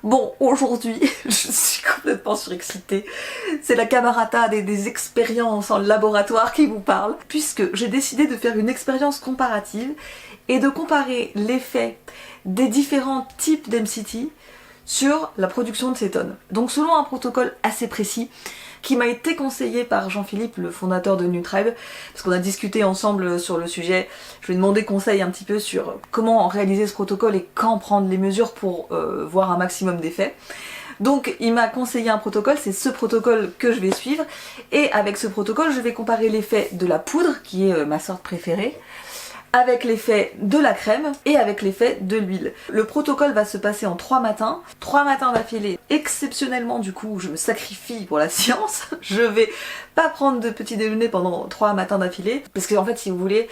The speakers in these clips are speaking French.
Bon, aujourd'hui, je suis complètement surexcitée. C'est la camarata des expériences en laboratoire qui vous parle, puisque j'ai décidé de faire une expérience comparative et de comparer l'effet des différents types d'MCT sur la production de cétone. Donc selon un protocole assez précis, qui m'a été conseillé par Jean-Philippe, le fondateur de Nutribe, parce qu'on a discuté ensemble sur le sujet. Je lui ai demandé conseil un petit peu sur comment réaliser ce protocole et quand prendre les mesures pour voir un maximum d'effets. Donc il m'a conseillé un protocole, c'est ce protocole que je vais suivre, et avec ce protocole je vais comparer l'effet de la poudre, qui est ma sorte préférée, avec l'effet de la crème et avec l'effet de l'huile. Le protocole va se passer en 3 matins. 3 matins d'affilée. Exceptionnellement, du coup, je me sacrifie pour la science. Je vais pas prendre de petit déjeuner pendant 3 matins d'affilée. Parce que en fait, si vous voulez,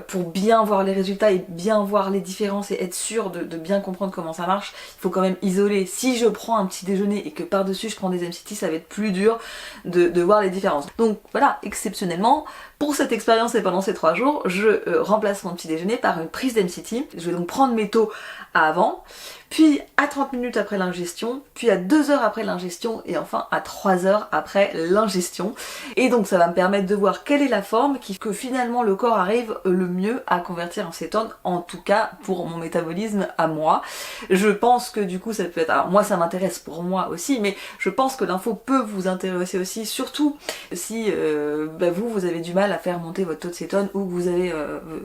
pour bien voir les résultats et bien voir les différences et être sûr de bien comprendre comment ça marche, il faut quand même isoler. Si je prends un petit déjeuner et que par-dessus je prends des MCT, ça va être plus dur de voir les différences. Donc voilà, exceptionnellement, pour cette expérience et pendant ces 3 jours, je remplace mon petit déjeuner par une prise d'MCT. Je vais donc prendre mes taux avant, puis à 30 minutes après l'ingestion, puis à 2 heures après l'ingestion et enfin à 3 heures après l'ingestion. Et donc ça va me permettre de voir quelle est la forme que finalement le corps arrive le mieux à convertir en cétone, en tout cas pour mon métabolisme à moi. Je pense que du coup ça peut être... Alors moi ça m'intéresse pour moi aussi, mais je pense que l'info peut vous intéresser aussi, surtout si vous avez du mal à faire monter votre taux de cétone ou que vous avez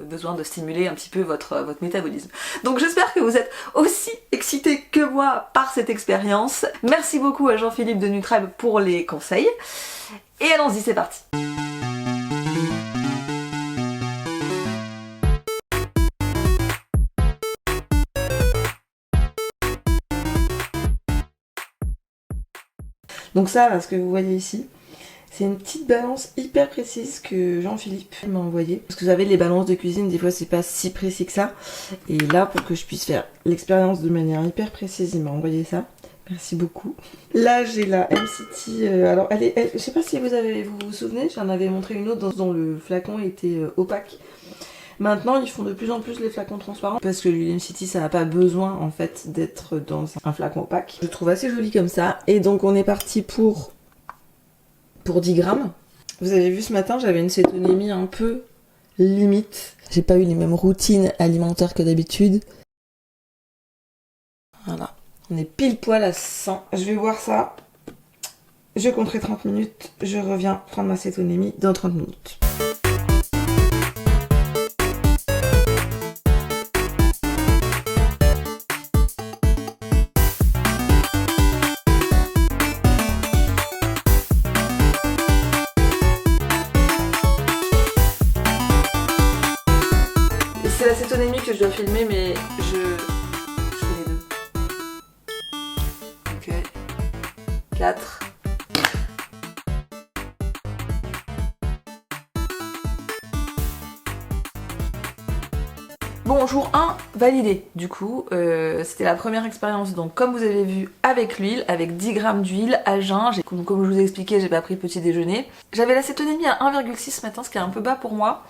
besoin de stimuler un petit peu votre métabolisme. Donc j'espère que vous êtes aussi excité que moi par cette expérience. Merci beaucoup à Jean-Philippe de Nutribe pour les conseils. Et allons-y, c'est parti. Donc ça, là, ce que vous voyez ici, c'est une petite balance hyper précise que Jean-Philippe m'a envoyée. Parce que vous savez, les balances de cuisine, des fois c'est pas si précis que ça. Et là, pour que je puisse faire l'expérience de manière hyper précise, il m'a envoyé ça. Merci beaucoup. Là, j'ai la MCT. Alors, je sais pas si vous vous souvenez, j'en avais montré une autre dont le flacon était opaque. Maintenant, ils font de plus en plus les flacons transparents parce que l'huile MCT, ça n'a pas besoin en fait d'être dans un flacon opaque. Je trouve assez joli comme ça. Et donc, on est parti pour 10 grammes. Vous avez vu ce matin, j'avais une cétonémie un peu limite. J'ai pas eu les mêmes routines alimentaires que d'habitude. Voilà. On est pile poil à 100. Je vais voir ça. Je compterai 30 minutes. Je reviens prendre ma cétonémie dans 30 minutes. C'est la cétonémie que je dois filmer, mais je fais les deux. Ok. 4. Bon, jour 1, validé. Du coup, c'était la première expérience. Donc, comme vous avez vu, avec l'huile, avec 10 grammes d'huile à jeun. Comme je vous ai expliqué, j'ai pas pris petit déjeuner. J'avais la cétonémie à 1,6 ce matin, ce qui est un peu bas pour moi.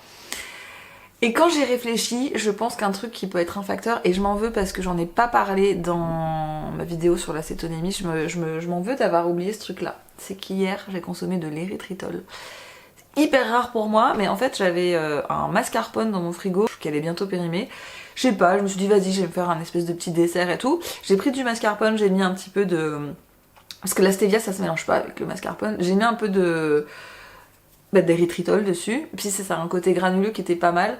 Et quand j'ai réfléchi, je pense qu'un truc qui peut être un facteur, et je m'en veux parce que j'en ai pas parlé dans ma vidéo sur la cétonémie, je m'en veux d'avoir oublié ce truc-là. C'est qu'hier, j'ai consommé de l'érythritol. C'est hyper rare pour moi, mais en fait, j'avais un mascarpone dans mon frigo, qui allait bientôt périmer. Je sais pas, je me suis dit, vas-y, je vais me faire un espèce de petit dessert et tout. J'ai pris du mascarpone, j'ai mis un petit peu de... Parce que la stevia, ça se mélange pas avec le mascarpone. J'ai mis un peu d'érythritol dessus, puis ça a un côté granuleux qui était pas mal.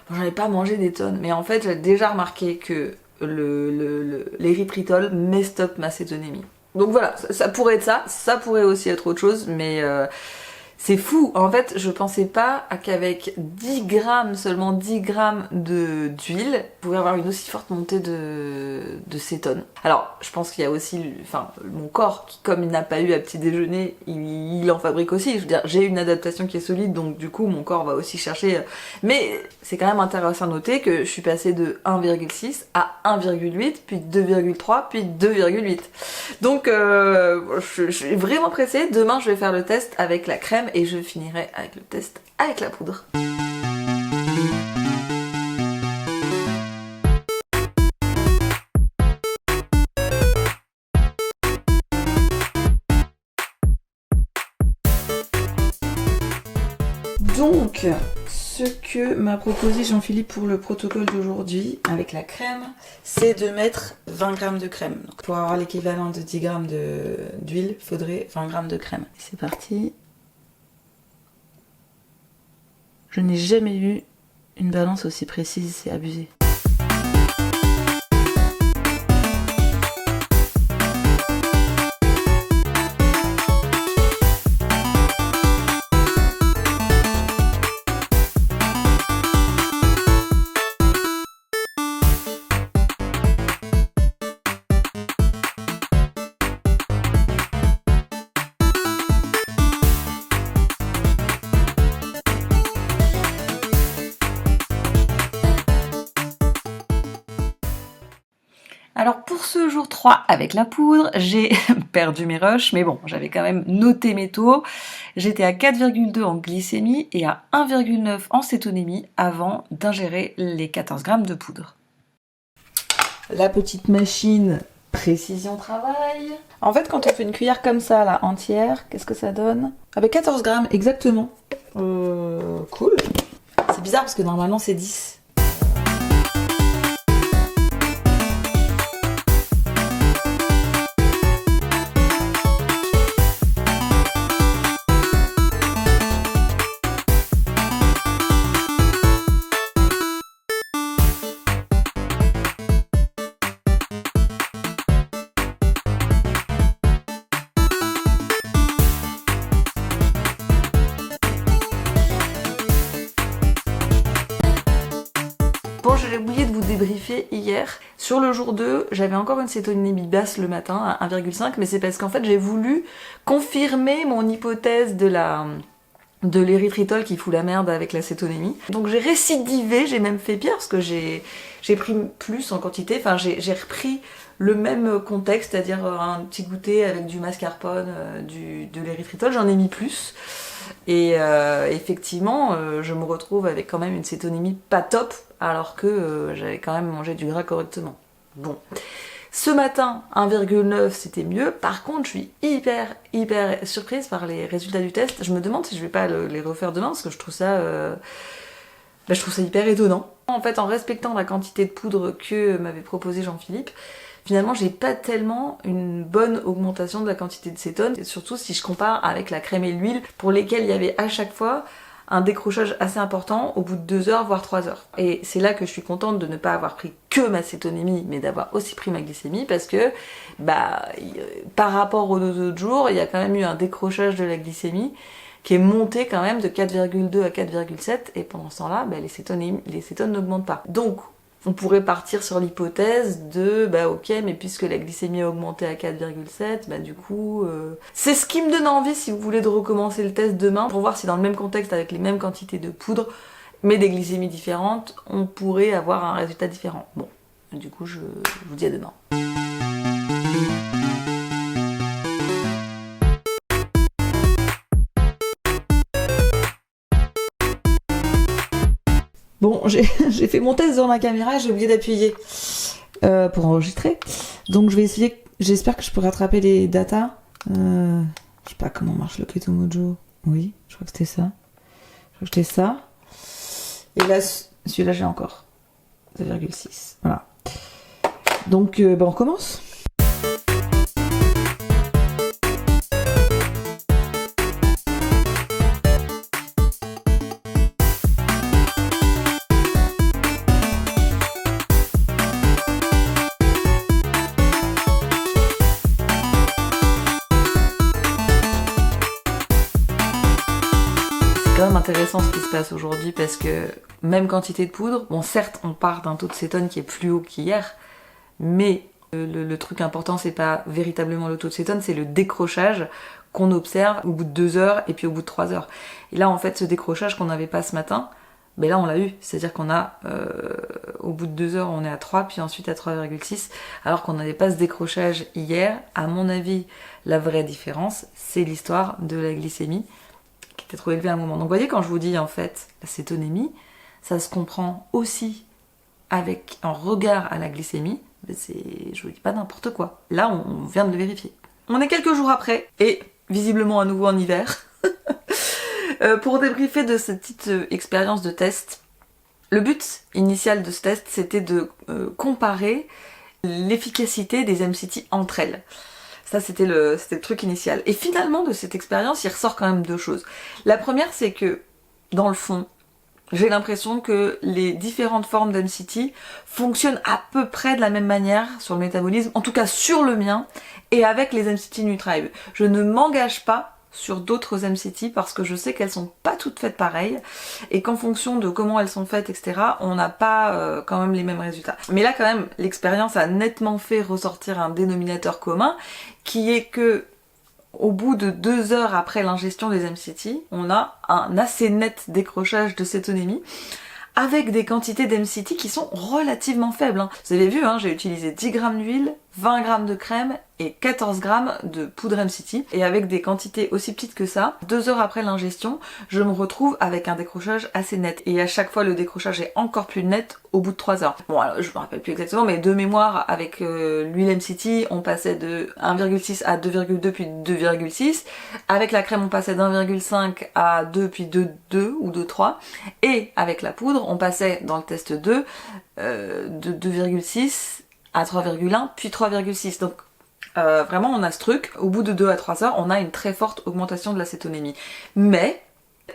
Bon, j'en ai pas mangé des tonnes, mais en fait j'ai déjà remarqué que l'érythritol m'estoppe ma cétonémie. Donc voilà, ça pourrait être ça pourrait aussi être autre chose, mais c'est fou. En fait, je pensais pas qu'avec 10 grammes, seulement 10 grammes d'huile, vous pouvez avoir une aussi forte montée de cétone. Alors, je pense qu'il y a aussi, mon corps, qui comme il n'a pas eu à petit déjeuner, il en fabrique aussi. Je veux dire, j'ai une adaptation qui est solide, donc du coup, mon corps va aussi chercher. Mais c'est quand même intéressant à noter que je suis passée de 1,6 à 1,8, puis 2,3, puis 2,8. Donc, je suis vraiment pressée. Demain, je vais faire le test avec la crème et je finirai avec le test avec la poudre. Donc, ce que m'a proposé Jean-Philippe pour le protocole d'aujourd'hui avec la crème, c'est de mettre 20 g de crème. Donc, pour avoir l'équivalent de 10 g d'huile, il faudrait 20 g de crème. C'est parti. Je n'ai jamais eu une balance aussi précise, c'est abusé. Alors pour ce jour 3 avec la poudre, j'ai perdu mes rushs, mais bon, j'avais quand même noté mes taux. J'étais à 4,2 en glycémie et à 1,9 en cétonémie avant d'ingérer les 14 g de poudre. La petite machine précision travail. En fait, quand on fait une cuillère comme ça, là, entière, qu'est-ce que ça donne? Avec 14 g, exactement. Cool. C'est bizarre parce que normalement c'est 10. Bon, j'ai oublié de vous débriefer hier. Sur le jour 2, j'avais encore une cétonémie basse le matin à 1,5, mais c'est parce qu'en fait j'ai voulu confirmer mon hypothèse de l'érythritol qui fout la merde avec la cétonémie. Donc j'ai récidivé, j'ai même fait pire parce que j'ai pris plus en quantité, enfin j'ai repris le même contexte, c'est-à-dire un petit goûter avec du mascarpone, de l'érythritol, j'en ai mis plus. Et effectivement, je me retrouve avec quand même une cétonémie pas top, alors que j'avais quand même mangé du gras correctement. Bon. Ce matin, 1,9 c'était mieux. Par contre, je suis hyper surprise par les résultats du test. Je me demande si je vais pas les refaire demain parce que je trouve ça hyper étonnant. En fait, en respectant la quantité de poudre que m'avait proposé Jean-Philippe, finalement, j'ai pas tellement une bonne augmentation de la quantité de cétone, et surtout si je compare avec la crème et l'huile, pour lesquelles il y avait à chaque fois un décrochage assez important au bout de 2 heures, voire 3 heures. Et c'est là que je suis contente de ne pas avoir pris que ma cétonémie, mais d'avoir aussi pris ma glycémie, parce que, par rapport aux 2 autres jours, il y a quand même eu un décrochage de la glycémie, qui est monté quand même de 4,2 à 4,7, et pendant ce temps-là, les cétones n'augmentent pas. Donc, on pourrait partir sur l'hypothèse de ok, mais puisque la glycémie a augmenté à 4,7, du coup c'est ce qui me donne envie, si vous voulez, de recommencer le test demain pour voir si dans le même contexte, avec les mêmes quantités de poudre mais des glycémies différentes, on pourrait avoir un résultat différent. Bon, du coup je vous dis à demain. Bon, j'ai fait mon test dans la caméra, j'ai oublié d'appuyer pour enregistrer. Donc je vais essayer, j'espère que je peux rattraper les datas. Je sais pas comment marche le Keto Mojo. Oui, je crois que c'était ça. Je crois que c'était ça. Et là, celui-là j'ai encore 2,6. Voilà. Donc on recommence. C'est quand même intéressant ce qui se passe aujourd'hui parce que même quantité de poudre, bon certes on part d'un taux de cétone qui est plus haut qu'hier, mais le truc important c'est pas véritablement le taux de cétone, c'est le décrochage qu'on observe au bout de 2 heures et puis au bout de 3 heures. Et là en fait ce décrochage qu'on n'avait pas ce matin, là on l'a eu, c'est-à-dire qu'on a au bout de 2 heures on est à 3 puis ensuite à 3,6 alors qu'on n'avait pas ce décrochage hier. À mon avis la vraie différence c'est l'histoire de la glycémie qui était trop élevée à un moment. Donc vous voyez, quand je vous dis en fait la cétonémie, ça se comprend aussi avec un regard à la glycémie, je vous dis pas n'importe quoi. Là on vient de le vérifier. On est quelques jours après et visiblement à nouveau en hiver. Pour débriefer de cette petite expérience de test, le but initial de ce test, c'était de comparer l'efficacité des MCT entre elles. Ça, c'était le truc initial. Et finalement, de cette expérience, il ressort quand même deux choses. La première, c'est que, dans le fond, j'ai l'impression que les différentes formes d'MCT fonctionnent à peu près de la même manière sur le métabolisme, en tout cas sur le mien, et avec les MCT Nutribe. Je ne m'engage pas sur d'autres MCT parce que je sais qu'elles sont pas toutes faites pareilles et qu'en fonction de comment elles sont faites, etc., on n'a pas quand même les mêmes résultats. Mais là quand même, l'expérience a nettement fait ressortir un dénominateur commun qui est que au bout de 2 heures après l'ingestion des MCT, on a un assez net décrochage de cétonémie avec des quantités d'MCT qui sont relativement faibles. Vous avez vu, j'ai utilisé 10 grammes d'huile, 20 grammes de crème et 14 grammes de poudre MCT. Et avec des quantités aussi petites que ça, 2 heures après l'ingestion, je me retrouve avec un décrochage assez net. Et à chaque fois, le décrochage est encore plus net au bout de 3 heures. Bon, alors, je me rappelle plus exactement, mais de mémoire, avec l'huile MCT, on passait de 1,6 à 2,2 puis 2,6. Avec la crème, on passait d'1,5 à 2 puis de 2 ou de 3. Et avec la poudre, on passait dans le test 2 de 2,6 à 3,1 puis 3,6. Donc vraiment on a ce truc, au bout de 2 à 3 heures on a une très forte augmentation de la cétonémie. Mais,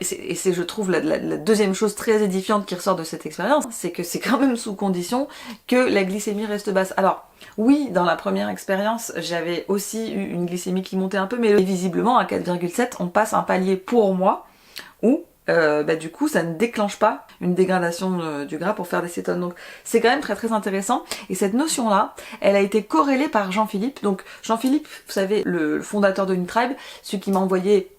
et c'est je trouve la deuxième chose très édifiante qui ressort de cette expérience, c'est que c'est quand même sous condition que la glycémie reste basse. Alors oui, dans la première expérience j'avais aussi eu une glycémie qui montait un peu, mais visiblement à 4,7 on passe un palier pour moi où du coup ça ne déclenche pas une dégradation du gras pour faire des cétones. Donc c'est quand même très très intéressant, et cette notion là elle a été corrélée par Jean-Philippe. Donc Jean-Philippe, vous savez, le fondateur de Nutribe, celui qui m'a envoyé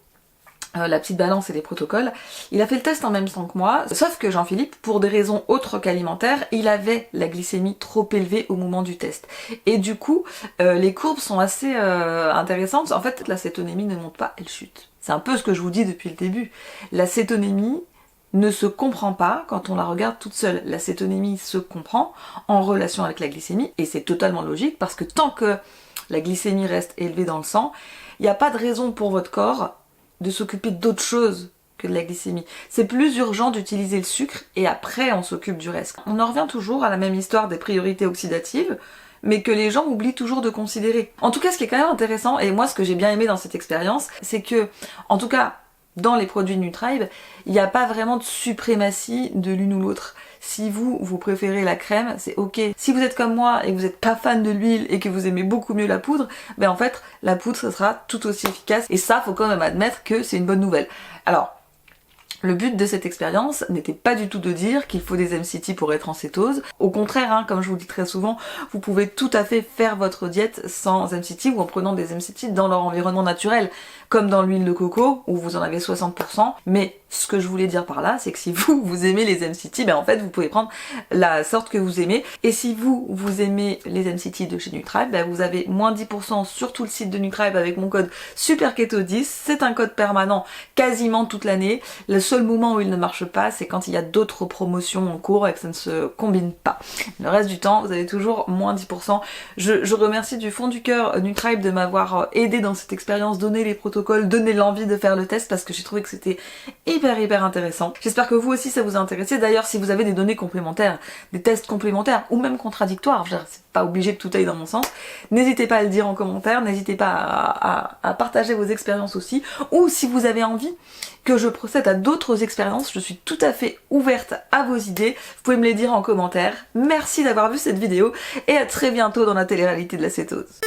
la petite balance et les protocoles, il a fait le test en même temps que moi, sauf que Jean-Philippe, pour des raisons autres qu'alimentaires, il avait la glycémie trop élevée au moment du test. Et du coup, les courbes sont assez intéressantes. En fait, la cétonémie ne monte pas, elle chute. C'est un peu ce que je vous dis depuis le début. La cétonémie ne se comprend pas quand on la regarde toute seule. La cétonémie se comprend en relation avec la glycémie, et c'est totalement logique, parce que tant que la glycémie reste élevée dans le sang, il n'y a pas de raison pour votre corps de s'occuper d'autre chose que de la glycémie. C'est plus urgent d'utiliser le sucre et après on s'occupe du reste. On en revient toujours à la même histoire des priorités oxydatives, mais que les gens oublient toujours de considérer. En tout cas, ce qui est quand même intéressant, et moi ce que j'ai bien aimé dans cette expérience, c'est que, en tout cas, dans les produits Nutribe, il n'y a pas vraiment de suprématie de l'une ou l'autre. Si vous préférez la crème, c'est ok. Si vous êtes comme moi et que vous n'êtes pas fan de l'huile et que vous aimez beaucoup mieux la poudre, ben en fait, la poudre, ça sera tout aussi efficace. Et ça, faut quand même admettre que c'est une bonne nouvelle. Alors, le but de cette expérience n'était pas du tout de dire qu'il faut des MCT pour être en cétose. Au contraire, comme je vous le dis très souvent, vous pouvez tout à fait faire votre diète sans MCT ou en prenant des MCT dans leur environnement naturel, comme dans l'huile de coco où vous en avez 60%. Mais ce que je voulais dire par là, c'est que si vous aimez les MCT, ben en fait vous pouvez prendre la sorte que vous aimez. Et si vous aimez les MCT de chez Nutribe, ben vous avez moins 10% sur tout le site de Nutribe avec mon code SUPERKETO10. C'est un code permanent quasiment toute l'année. Le seul moment où il ne marche pas, c'est quand il y a d'autres promotions en cours et que ça ne se combine pas. Le reste du temps, vous avez toujours moins 10%. Je remercie du fond du cœur Nutribe de m'avoir aidé dans cette expérience, donné les protocoles, donné l'envie de faire le test, parce que j'ai trouvé que c'était hyper intéressant. J'espère que vous aussi ça vous a intéressé. D'ailleurs, si vous avez des données complémentaires, des tests complémentaires ou même contradictoires, c'est pas obligé que tout aille dans mon sens, n'hésitez pas à le dire en commentaire, n'hésitez pas à partager vos expériences aussi, ou si vous avez envie que je procède à d'autres expériences, je suis tout à fait ouverte à vos idées, vous pouvez me les dire en commentaire. Merci d'avoir vu cette vidéo et à très bientôt dans la télé-réalité de la cétose.